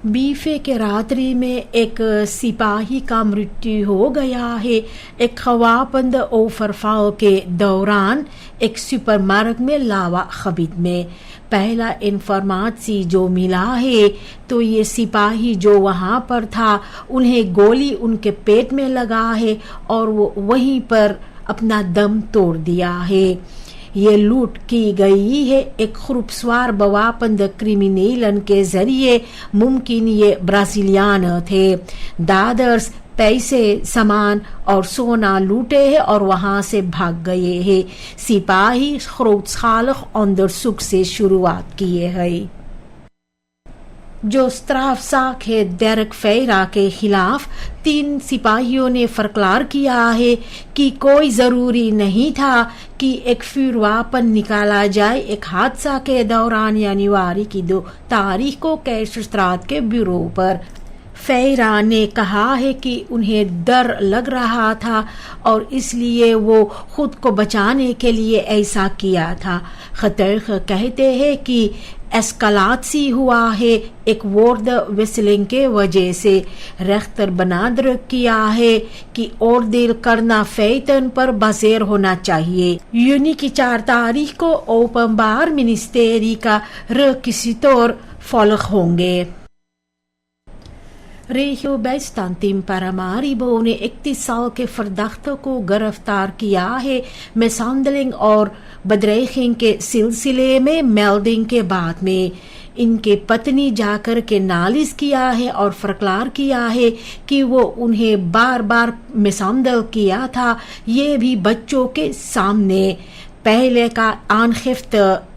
बीफे के रात्रि में एक सिपाही का मृत्यु हो गया है। एक खवाबंद ओवरफॉल के दौरान एक सुपरमार्केट में लावा खरीद में पहला इंफॉर्मेशन जो मिला है तो ये सिपाही जो वहां पर था उन्हें गोली उनके पेट में लगा है और वो वहीं पर अपना दम तोड़ दिया है। ये लूट की गई है एक खुरपसवार बवापंद क्रिमिनलन के जरिए। मुमकिन ये ब्राजीलियान थे। दादर्स पैसे सामान और सोना लूटे हैं और वहां से भाग गए हैं। सिपाही खरोचालक onderzoek से शुरुआत किए हैं। जो स्ट्राफजाक है डेरेक फेरा के खिलाफ 3 सिपाहियों ने फरकलार किया है कि कोई जरूरी नहीं था कि एक फिरवापन निकाला जाए। एक हादसा के दौरान जनवरी की 2 तारीख को कैशस्त्रात के ब्यूरो पर फेरा ने कहा है कि उन्हें डर लग रहा था और इसलिए वो खुद को बचाने के लिए ऐसा किया था। खतर कहते हैं कि एस्कलासी हुआ है एक वर्ड विस्लिंग के वजह से। रेख्तर बनादर किया है कि और दिल करना फेतन पर बसेर होना चाहिए। यूनी की 4 तारीख को ओपनबार मिनिस्टेरी का रिक्विजिटोर फॉलोक होंगे। रेहियो बैस्तांतिम पारामारिबो ने 31 साल के फर्दाख्तों को गिरफ्तार किया है। मिसहैंडलिंग और बदरेखिंग के सिलसिले में मेल्डिंग के बाद में इनके पत्नी जाकर के नालिश किया है और फरकलार किया है कि वो उन्हें बार बार मिसहैंडल किया था, ये भी बच्चों के सामने। पहले का आनखिफ्त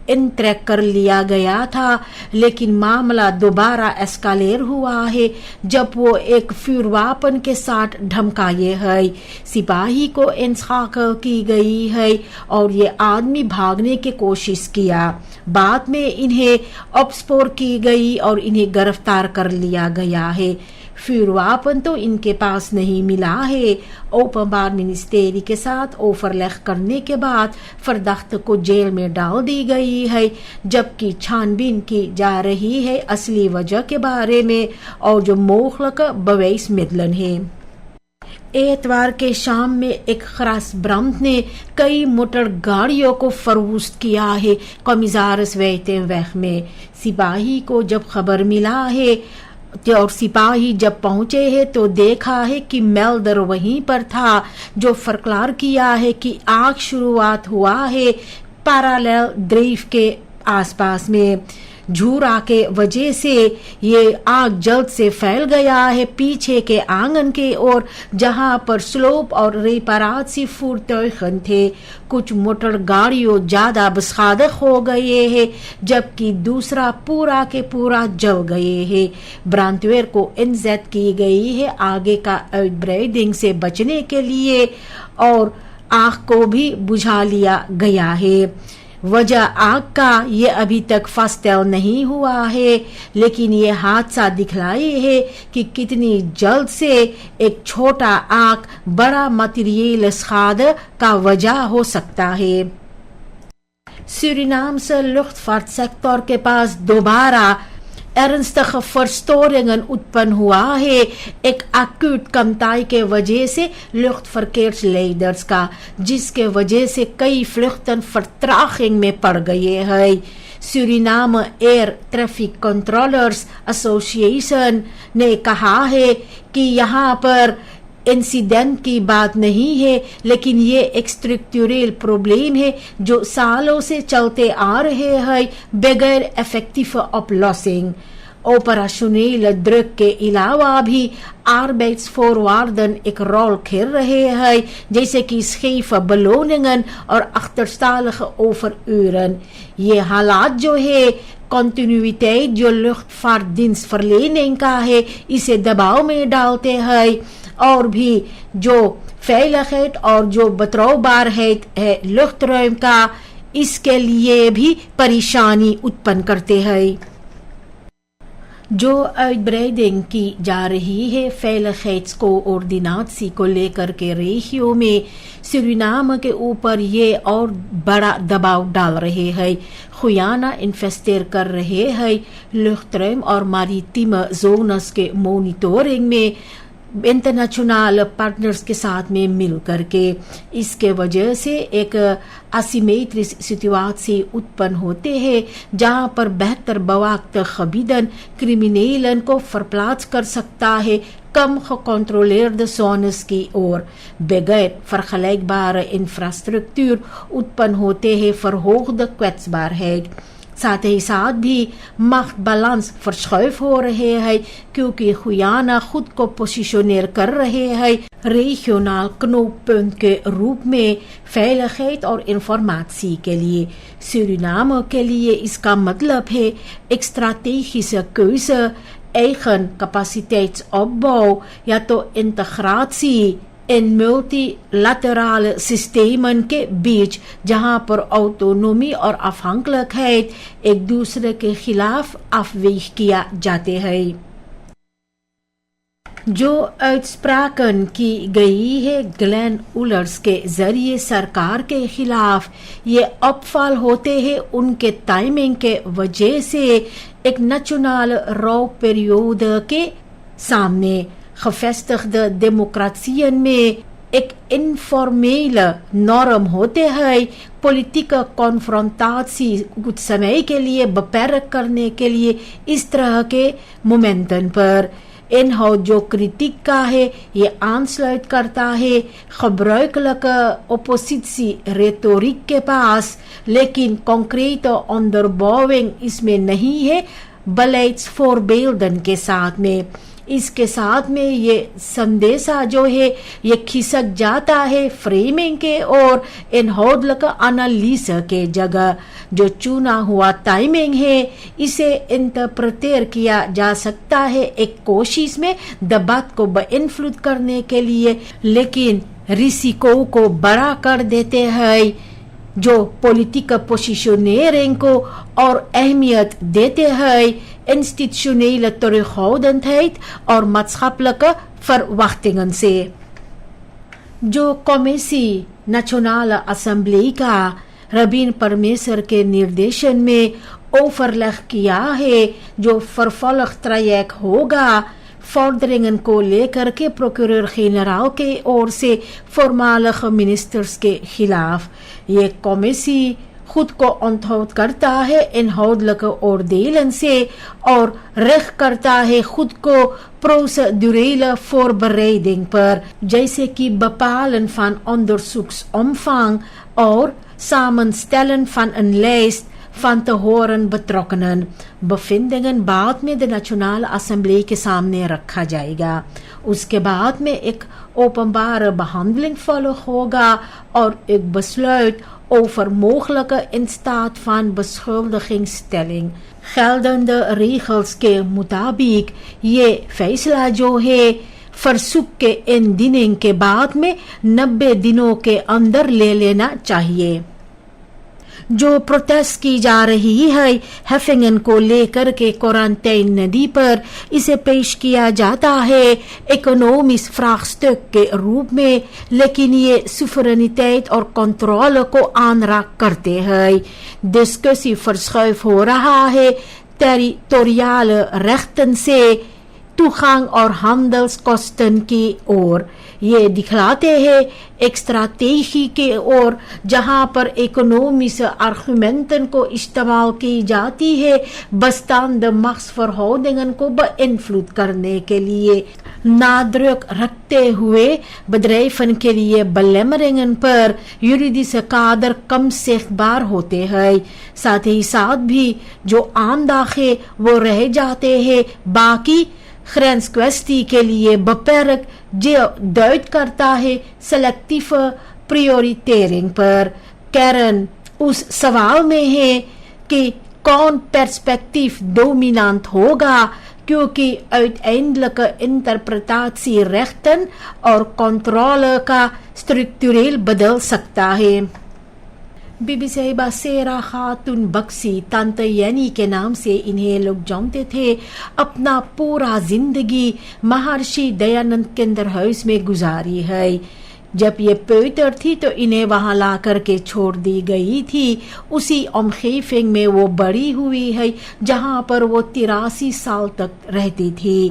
इंट्रैक कर लिया गया था लेकिन मामला दोबारा एस्कालेर हुआ है जब वो एक फिरवापन के साथ धमकाए है। सिपाही को इंसाकल की गई है और ये आदमी भागने की कोशिश किया। बाद में इन्हें अपस्पोर की गई और इन्हें गिरफ्तार कर लिया गया है। फिरवापन तो इनके पास नहीं मिला है। ओपनबार मिनिस्टेरी के साथ ओवरलैप करने के बाद फर्दाख्त को जेल में डाल दी गई है जबकि छानबीन की जा रही है असली वजह के बारे में और जो मोखलक बवैस मिदलन है। एतवार के शाम में एक खरास ब्रह्म ने कई मोटर गाड़ियों को फरोख्त किया है कमिजारस वेतें में। सिपाही को जब खबर मिला है और सिपाही जब पहुंचे हैं तो देखा है कि मेल्डर वहीं पर था। जो फरकलार किया है कि आग शुरुआत हुआ है पैरेलल ड्राइव के आसपास में। झूरा के वजह से ये आग जल्द से फैल गया है पीछे के आंगन के ओर जहां पर स्लोप और रेपारासी फुर्तखन थे। कुछ मोटर गाड़ियों ज्यादा बसादक हो गए हैं जबकि दूसरा पूरा के पूरा जल गए हैं। ब्रांडवेयर को इंजेक्ट की गई है आगे का आउटब्रेडिंग से बचने के लिए और आग को भी बुझा लिया गया है। वजह आग का ये अभी तक फस्टल नहीं हुआ है लेकिन ये हादसा दिखलाए है कि कितनी जल्द से एक छोटा आग बड़ा मटेरियल खाद का वजह हो सकता है। सूरीनाम से लुफ्तवाहट सेक्टर के पास दोबारा ernstige verstoringen उत्पन्न हुआ है एक अक्यूट कमताई के वजह से luchtverkeersleiders का जिसके वजह से कई vluchten vertraging में पड़ गए हैं। Suriname air traffic controllers association ने कहा है कि यहाँ पर इंसिडेंट की बात नहीं है लेकिन ये एक स्ट्रक्चरल प्रॉब्लम है जो सालों से चलते आ रहे हैं बगैर इफेक्टिव अपलॉसिंग। ऑपरेशनल ड्रग के अलावा भी arbeidsvoorwaarden एक रोल खेल रहे हैं जैसे कि scheve beloningen और achterstallige overuren। ये हालात जो है कंटिन्यूइटी जो luchtvaartdienst verlening का है इसे दबाव में डालते हैं और भी जो veiligheid और जो betrouwbaarheid है luchtruim का इसके लिए भी परेशानी उत्पन्न करते हैं। जो आउटब्रेडिंग की जा रही है फेलिखेट्स को ऑर्डिनांसी को लेकर के रेशियो में सूरिनाम के ऊपर ये और बड़ा दबाव डाल रहे हैं। खुयाना इन्वेस्टर कर रहे हैं लुफ्तराम और मारितिम जोनस के मॉनिटरिंग में इंटरनेशनल पार्टनर्स के साथ में मिल करके। इसके वजह से एक असिमेट्रिक सिचुएशन उत्पन्न होते हैं जहां पर बेहतर बवक्त खबीदन क्रिमिनलन को फरप्लाज कर सकता है कम कंट्रोलेerde zones की ओर। बगैर vergelijkbare इंफ्रास्ट्रक्चर उत्पन्न होते हैं verhoogde kwetsbaarheid। साथ ही साथ भी macht balans verschuif हो रहे हैं क्योंकि खुयाना खुद को पोजिशनर कर रहे हैं रीजनल knooppunt के रूप में veiligheid और इंफॉर्मेशन के लिए। सूरिनाम के लिए इसका मतलब है एक strategische keuze, eigen capaciteitsopbouw या तो integratie in multilaterale systemen के बीच जहां पर ऑटोनोमी और afhankelijkheid एक दूसरे के खिलाफ afweeg किया जाते हैं। जो uitspraken की गई है ग्लेन उलर्स के जरिए सरकार के खिलाफ, ये अपफल होते हैं उनके टाइमिंग के वजह से एक नेशनल रो पीरियड के सामने। gevestigde democratieën में एक इनफॉर्मेल नॉर्म होते हैं पॉलिटिकल कॉन्फ्रंटासी कुछ समय के लिए beperkt करने के लिए इस तरह के मोमेंटम पर। inhoud जो kritiek का है ये aansluit करता है gebruikelijke oppositie retoriek के पास, लेकिन concrete onderbouwing इसमें नहीं है beleidsvoorbeelden के साथ में। इसके साथ में ये संदेशा जो है ये खिसक जाता है फ्रेमिंग के और इनहोडलक एनालिस के जगह। जो चुना हुआ टाइमिंग है इसे इंटरप्रेट किया जा सकता है एक कोशिश में दबाव को इन्फ्लुएंस करने के लिए, लेकिन रिस्को को बड़ा कर देते हैं जो पॉलिटिकल पोजिशनरिंग को और अहमियत देते हैं institutionele terughoudendheid और maatschappelijke verwachtingen से। जो commissie nationale assemblee का रबीन परमेसर के निर्देशन में overleg किया है जो vervolgtraject होगा vorderingen को लेकर के प्रोक्यूरर जनरल के ओर से voormalige मिनिस्टर्स के खिलाफ। ये कमिटी खुद को onthoudt करता है inhoudelijke oordelen से और रिcht करता है खुद को procedurele voorbereiding पर, जैसे कि bepalen van onderzoeksomvang और samenstellen van een lijst van te horen betrokkenen। bevindingen बाद में de nationale assemblee के सामने रखा जाएगा। उसके बाद में एक openbare behandeling volgen होगा और एक besluit over mogelijke in staat van beschuldigingsstelling। geldende regels के मुताबिक ये फैसला जो है फरसुक के इंदीनिंग के बाद में 90 दिनों के अंदर ले लेना चाहिए। जो प्रोटेस्ट की जा रही है हेफिंगन को लेकर के क्वारंटाइन नदी पर, इसे पेश किया जाता है इकोनॉमिक vraagstuk के रूप में, लेकिन ये सुवरेनिटेट और कंट्रोल को aanraak करते हैं। डिस्कसी verschuif हो रहा है टेरिटोरियल rechten से toegang और handelskosten की ओर। ये दिखलाते हैं एक स्ट्रैटेजी के ओर जहां पर इकोनॉमिक आर्गुमेंटन को इस्तेमाल की जाती है बestaande machtsverhoudingen को beïnvloed करने के लिए। nadruk रखते हुए bedrijven के लिए belemmeringen पर juridische kader कम zichtbaar होते हैं। साथ ही साथ भी जो aandacht है वो रह जाते हैं बाकी grenskwestie के लिए beperkt, जो duidt करता है selectieve prioritering पर। kern उस सवाल में है कि कौन perspectief dominant होगा, क्योंकि uiteindelijke interpretatie rechten और controle का structureel बदल सकता है। بی بی صاحبہ سیرا خاتون بکسی تانتا یعنی کے نام سے انہیں لوگ جانتے تھے اپنا پورا زندگی مہارشی دیانند کیندر ہاؤس میں گزاری ہے. جب یہ پیٹر تھی تو انہیں وہاں لا کر کے چھوڑ دی گئی تھی. اسی امخیفنگ میں وہ بڑی ہوئی ہے جہاں پر وہ 83 سال تک رہتی تھی.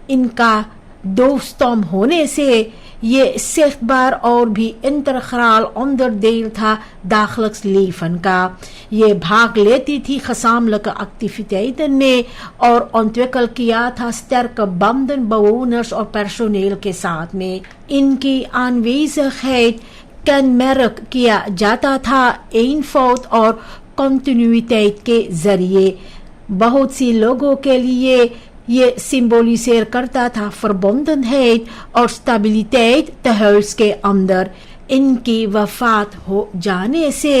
ان کا دوستم ہونے سے یہ سخت بار اور بھی انترخرال اندر دیل تھا داخلکس لیفن کا. یہ بھاگ لیتی تھی خساملک اکٹیویٹیتن میں اور انتوکل کیا تھا سترک بندن بوونرز اور پرسونیل کے ساتھ میں. ان کی آنویزگheid کنمرک کیا جاتا تھا اینفوٹ اور کنٹینیوٹیٹ کے ذریعے. بہت سی لوگوں کے لیے یہ سمبولیسیر کرتا تھا verbundenheid اور stabiliteit تہوس کے اندر. ان کی وفات ہو جانے سے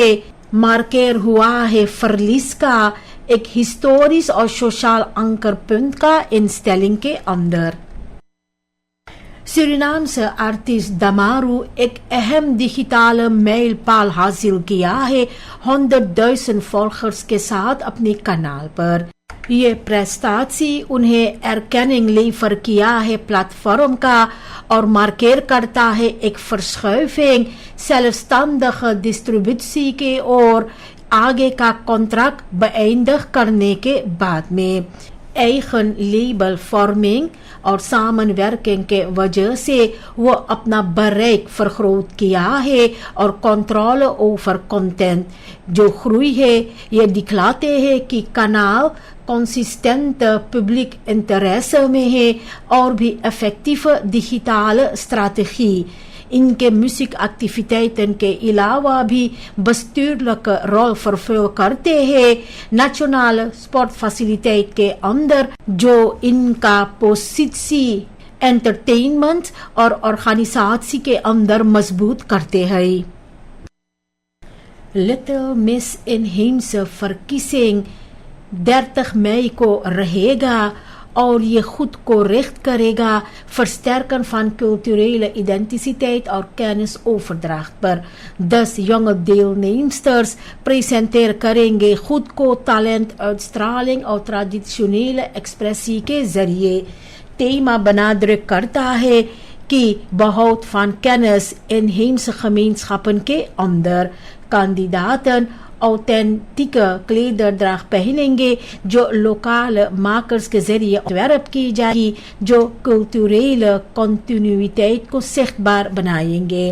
مارکر ہوا ہے فرلیس کا ایک ہسٹورس اور سوشل انکر پنٹ کا انسٹیلنگ کے اندر. سورینام سے آرٹسٹ دمارو ایک اہم ڈیجیٹل میل پال حاصل کیا ہے 100,000 فالوورز کے ساتھ اپنے کنال پر. یہ پریسٹاسی انہیں ارکننگ لیفر کیا ہے پلیٹ فارم کا اور مارکر کرتا ہے ایک فرشخیفنگ سیلفستانڈگ ڈسٹریبیوٹسی کے اور آگے کا کانٹریکٹ beëindigd کرنے کے بعد میں. ایخن لیبل فارمنگ اور سامن ورکنگ کے وجہ سے وہ اپنا بریک فرخروت کیا ہے اور کنٹرول اوور کنٹینٹ جو خروئی ہے. یہ دکھلاتے ہیں کہ کنال کنسسٹنٹ پبلک انٹریسٹ میں ہے اور بھی افیکٹو ڈیجیٹل اسٹریٹجی. ان کے میوزک ایکٹیویٹیتن کے علاوہ بھی بستورلک رول فرفل کرتے ہیں نیشنل اسپورٹ فیسیلیٹیٹ کے اندر جو ان کا پوسیسی انٹرٹینمنٹ اور آرگنائزیشن کے اندر مضبوط کرتے ہیں. لٹل مس انہینس فرکیسنگ 30 مئی کو رہے گا اور یہ خود کو ریخت کرے گا فرسٹرکن فن کلچرل ایڈنٹیسیٹیٹ اور کینس اوورdracht پر. 10 ینگ دیلنیمستers پریزنٹر کریں گے خود کو ٹیلنٹ uitstraling اور ٹریڈیشنل ایکسپریسی کے ذریعے. تیما بنادرک کرتا ہے کہ بہت فن کینس انہینس خمینسchappen کے اندر کاندیداتن اوتھینٹک کلیدرdracht پہنیں گے جو لوکل مارکرز کے ذریعے ڈیولپ کی جائے گی جو کلچرل کنٹینیوٹیٹ کو سخت بار بنائیں گے.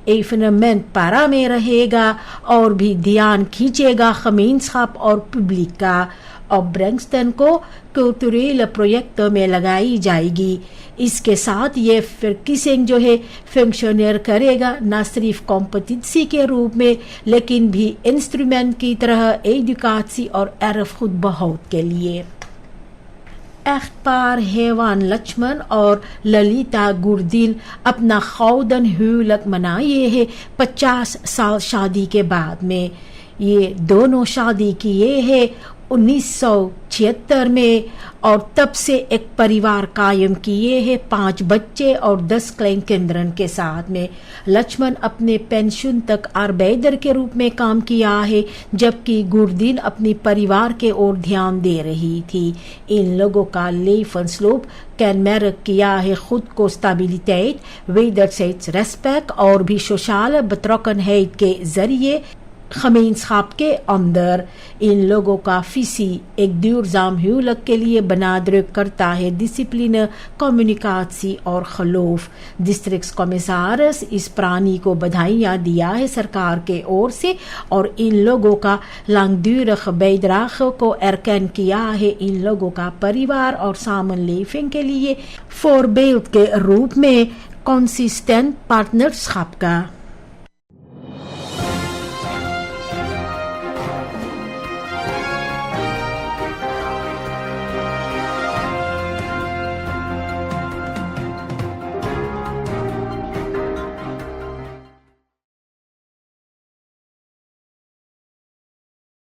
ایونمنٹ پارا میں رہے گا اور بھی دھیان کھینچے گا خمینسchapp اور پبلک کا اور برنگسٹن کو کلچرل پروجیکٹ میں لگائی جائے گی. اس کے ساتھ یہ فرکیسنگ جو ہے فنکشنر کرے گا نہ صرف کمپٹنسی کے روپ میں لیکن بھی انسٹرومنٹ کی طرح ایڈوکیسی اور عرف خود بہت کے لیے. اختپار ہیوان لچمن اور للیتا گردین اپنا خودن ہیولک منائے ہیں 50 سال شادی کے بعد میں. یہ دونوں شادی کیے ہیں 1976 میں اور تب سے ایک پریوار قائم کیے ہیں 5 بچے اور 10 کلینکندرن کے ساتھ میں. لچمن اپنے پینشن تک آربیدر کے روپ میں کام کیا ہے جبکہ گردین اپنی پریوار کے اور دھیان دے رہی تھی. ان لوگوں کا لیفن سلوپ کینمرک کیا ہے خود کو اسٹیبلٹیٹ ویدرسیٹس ریسپیکٹ اور بھی سوشل بترکنہیٹ کے ذریعے خمینسchapp کے اندر. ان لوگوں کا فیسی ایک دیورزام ہیولک کے لیے بنادرک کرتا ہے ڈسپلن کمیونیکاسی اور خلوف. ڈسٹرکٹ کمسارس اس پرانی کو بدھائیاں دیا ہے سرکار کے اور سے اور ان لوگوں کا لانگدورخ بیدراخ کو ارکن کیا ہے ان لوگوں کا پریوار اور سامن لیفنگ کے لیے فوربیلٹ کے روپ میں کنسسٹنٹ پارٹنرشپ کا.